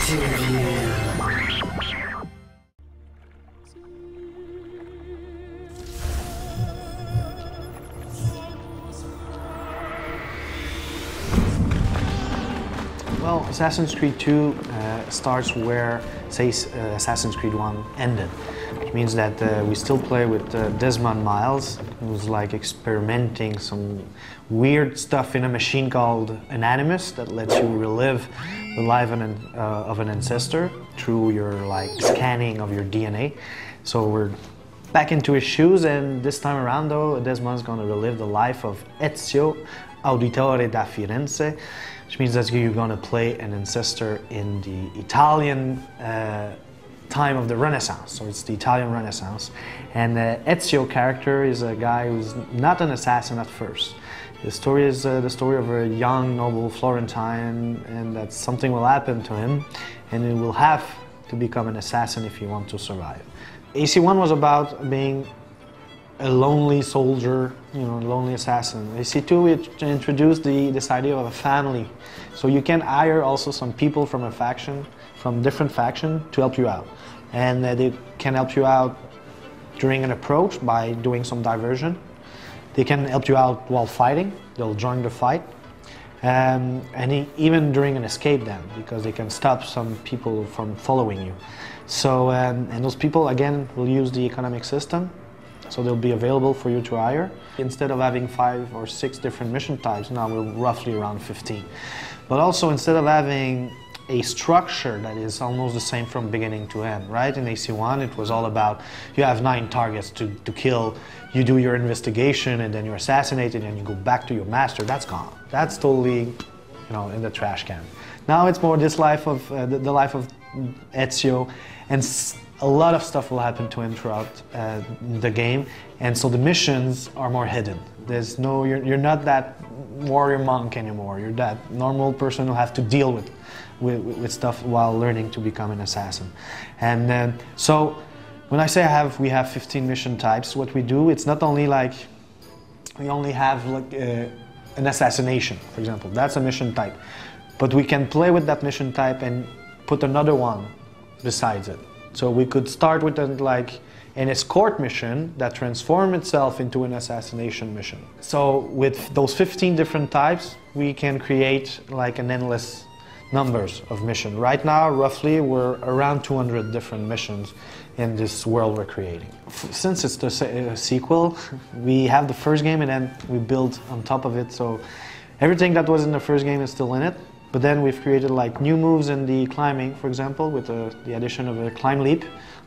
Well, Assassin's Creed 2 starts where, say, Assassin's Creed 1 ended. Which means that we still play with Desmond Miles, who's like experimenting some weird stuff in a machine called an Animus that lets you relive the life of an ancestor through your like scanning of your DNA. So we're back into his shoes, and this time around though, Desmond's going to relive the life of Ezio, Auditore da Firenze, which means that you're going to play an ancestor in the Italian time of the Renaissance. So it's the Italian Renaissance. And Ezio character is a guy who's not an assassin at first. The story is the story of a young, noble Florentine, and that something will happen to him, and he will have to become an assassin if he wants to survive. AC1 was about being a lonely soldier, you know, a lonely assassin. AC2 it introduced this idea of a family. So you can hire also some people from a faction, from different faction, to help you out. And they can help you out during an approach by doing some diversion. They can help you out while fighting. They'll join the fight. And even during an escape then, because they can stop some people from following you. So, and those people, again, will use the economic system. So they'll be available for you to hire. Instead of having 5 or 6 different mission types, now we're roughly around 15. But also, instead of having a structure that is almost the same from beginning to end, right? In AC1, it was all about, you have 9 targets to kill, you do your investigation, and then you're assassinated, and you go back to your master. That's gone. That's totally, you know, in the trash can. Now it's more this life of, the life of Ezio, and a lot of stuff will happen to him throughout the game, and so the missions are more hidden. There's no, you're not that warrior monk anymore. You're that normal person who have to deal with stuff while learning to become an assassin. And so when I say we have 15 mission types, what we do, it's not only like we only have like an assassination, for example. That's a mission type, but we can play with that mission type and put another one besides it. So we could start with like an escort mission that transforms itself into an assassination mission. So with those 15 different types, we can create like an endless numbers of missions. Right now, roughly, we're around 200 different missions in this world we're creating. Since it's the sequel, we have the first game and then we build on top of it. So everything that was in the first game is still in it. But then we've created like new moves in the climbing, for example, with the addition of a climb leap.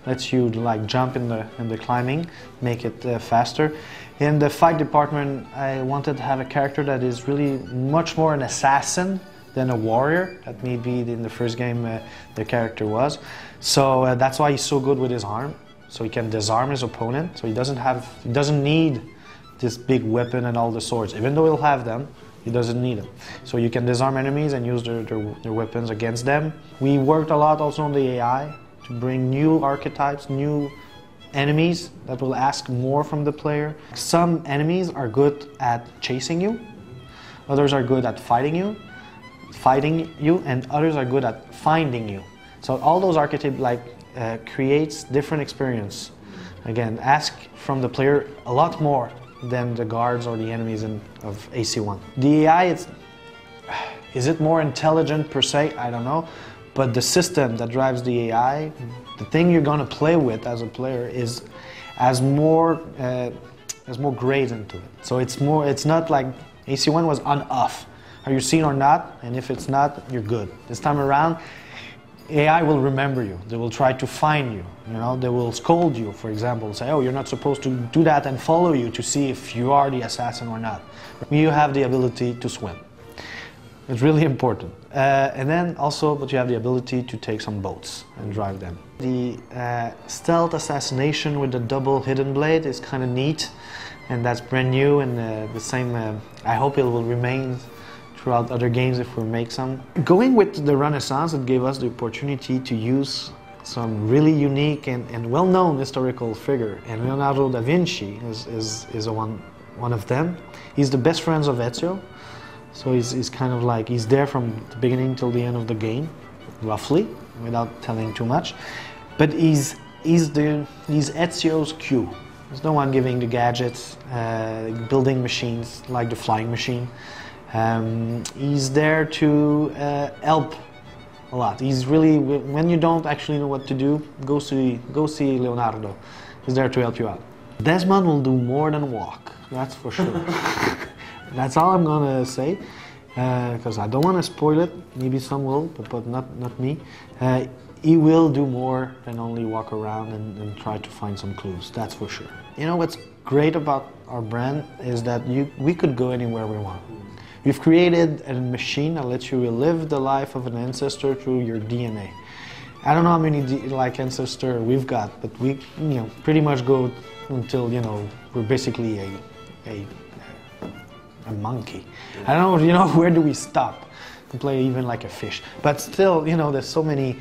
Lets you like jump in the climbing, make it faster. In the fight department, I wanted to have a character that is really much more an assassin than a warrior. That maybe in the first game the character was. So that's why he's so good with his arm. So he can disarm his opponent. So he doesn't need this big weapon and all the swords, even though he'll have them. He doesn't need them. So you can disarm enemies and use their weapons against them. We worked a lot also on the AI to bring new archetypes, new enemies that will ask more from the player. Some enemies are good at chasing you, others are good at fighting you, and others are good at finding you. So all those archetypes creates different experience. Again, ask from the player a lot more than the guards or the enemies of AC1. The AI, is it more intelligent per se? I don't know. But the system that drives the AI, the thing you're going to play with as a player, has more grades into it. So it's not like AC1 was on-off. Are you seen or not? And if it's not, you're good. This time around, AI will remember you. They will try to find you. You know, they will scold you, for example, say, oh, you're not supposed to do that, and follow you to see if you are the assassin or not. You have the ability to swim. It's really important. And then also, but you have the ability to take some boats and drive them. The stealth assassination with the double hidden blade is kind of neat, and that's brand new, and the same, I hope it will remain throughout other games if we make some. Going with the Renaissance, it gave us the opportunity to use some really unique and well-known historical figure, and Leonardo da Vinci is one of them. He's the best friend of Ezio, so he's kind of like, he's there from the beginning till the end of the game. roughly, without telling too much. But he's Ezio's Q. There's no one giving the gadgets, building machines like the flying machine. He's there to help a lot. He's really, when you don't actually know what to do, go see Leonardo. He's there to help you out. Desmond will do more than walk, that's for sure. That's all I'm gonna say, because I don't want to spoil it. Maybe some will, but not me. He will do more than only walk around and try to find some clues, that's for sure. You know what's great about our brand is that we could go anywhere we want. We've created a machine that lets you relive the life of an ancestor through your DNA. I don't know how many ancestors we've got, but we pretty much go until we're basically a monkey. I don't know, where do we stop? To play even like a fish, but still, there's so many.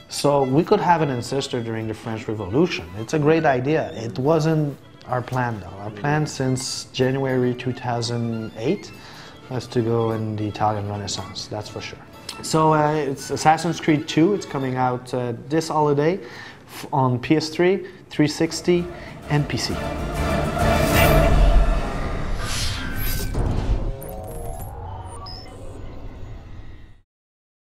So we could have an ancestor during the French Revolution. It's a great idea. It wasn't our plan though. Our plan since January 2008 was to go in the Italian Renaissance, that's for sure. So it's Assassin's Creed 2, it's coming out this holiday on PS3, 360 and PC.